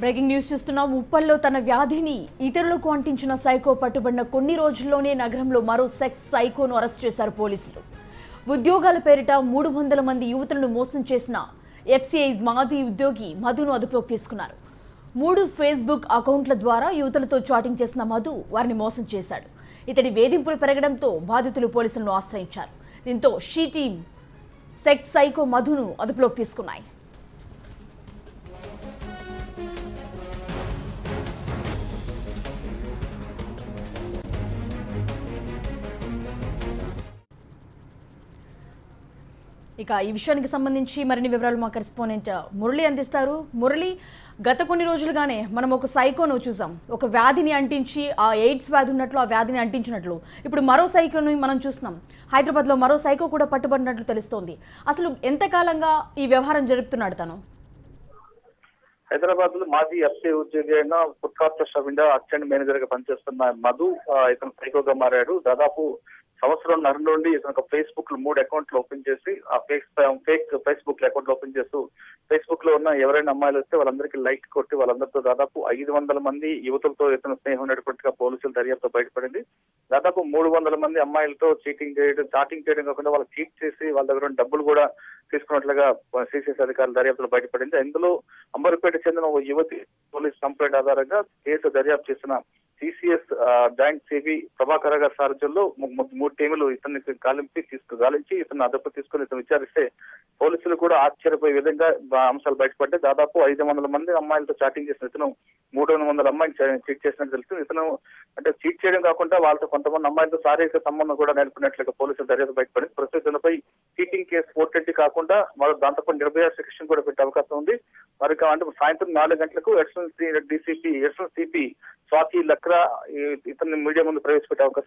Breaking news చూస్తున్నాం. ఉప్పల్లో తన వ్యాధిని ఇతరులకు అంటించిన సైకో పట్టుబడిన కొన్ని రోజుల్లోనే నగరంలో మరో సెక్స్ సైకోను అరెస్ట్ చేశారు పోలీసులు. ఉద్యోగాల పేరిట 300 మంది యువతులను మోసం చేసిన ఎక్సైజ్ మాజీ ఉద్యోగి మధును అదుపులోకి తీసుకున్నారు. 3 ఫేస్బుక్ అకౌంట్ల ద్వారా యువతులతో చాటింగ్ చేసిన మధు వారిని మోసం చేశాడు. ఇతడి వేధింపులు పెరగడంతో బాధితులు పోలీసులను ఆశ్రయించారు. దీంతో షీ టీమ్ సెక్స్ సైకో మధును అదుపులోకి తీసుకున్నాయి. ఇక ఈ విషయానికి సంబంధించి మరిన్ని వివరాలు మా కరెస్పాండెంట్ మురళి అందిస్తారు. మురళి, గత కొన్ని రోజులుగానే మనం ఒక సైకోను చూసాం. ఒక వ్యాధిని అంటించి ఆ ఎయిడ్స్ వ్యాధి ఉన్నట్లు ఆ వ్యాధిని అంటించినట్లు ఇప్పుడు మరో సైకోను మనం చూస్తున్నాం. హైదరాబాద్లో మరో సైకో కూడా పట్టుబడినట్లు తెలుస్తోంది. అసలు ఎంతకాలంగా ఈ వ్యవహారం జరుపుతున్నాడు తను? హైదరాబాద్ లో మాజీ ఎఫ్సీ ఉద్యోగి అయిన food corporation of India assistant manager గా పనిచేస్తున్న మధు ఇతను సైకోగా మారాడు. దాదాపు సంవత్సరంన్నర నుండి ఇతను ఫేస్బుక్ లో 3 అకౌంట్లు ఓపెన్ చేసి ఆ ఫేక్ ఫేస్బుక్ అకౌంట్లు ఓపెన్ చేస్తూ ఫేస్బుక్ లో ఉన్న ఎవరైనా అమ్మాయిలు వస్తే వాళ్ళందరికీ లైక్ కొట్టి వాళ్ళందరితో దాదాపు 500 మంది యువతులతో ఇతను స్నేహం ఉన్నట్టుగా పోలీసుల దర్యాప్తు బయటపడింది. దాదాపు 300 మంది అమ్మాయిలతో చాటింగ్ చేయడం కాకుండా వాళ్ళు చీట్ చేసి వాళ్ళ దగ్గర డబ్బులు కూడా తీసుకున్నట్లుగా సిసిఎస్ అధికారుల దర్యాప్తులో బయటపడింది. ఇందులో అంబర్పేట చెందిన ఓ యువతి పోలీస్ కంప్లైంట్ ఆధారంగా కేసు దర్యాప్తు చేసిన సిసిఎస్ జాయింట్ సిబి ప్రభాకర్ గారి సారథ్యంలో 3 టీములు ఇతన్ని గాలించి ఇతను అదుపు తీసుకుని ఇతను విచారిస్తే పోలీసులు కూడా ఆశ్చర్యపోయే విధంగా అంశాలు బయటపడ్డాయి. దాదాపు 500 మంది అమ్మాయిలతో చాటింగ్ చేసిన ఇతను 300 అమ్మాయిలు చీట్ చేసినట్టు తెలుస్తుంది. ఇతను అంటే చీట్ చేయడం కాకుండా వాళ్ళతో కొంతమంది అమ్మాయిలతో శారీరక సంబంధం కూడా నెలకొన్నట్లుగా పోలీసులు దర్యాప్తు బయటపడింది. ప్రస్తుతం ఇతనిపై చీటింగ్ కేసు 420 కాకుండా వాళ్ళు దాంతో నిర్భయ సెక్షన్ కూడా పెట్టే అవకాశం ఉంది. మరి అంటే సాయంత్రం 4 గంటలకు అడిషనల్ సిపి స్వాతి లక్రా ఇతన్ని మీడియా ముందు ప్రవేశపెట్టే అవకాశం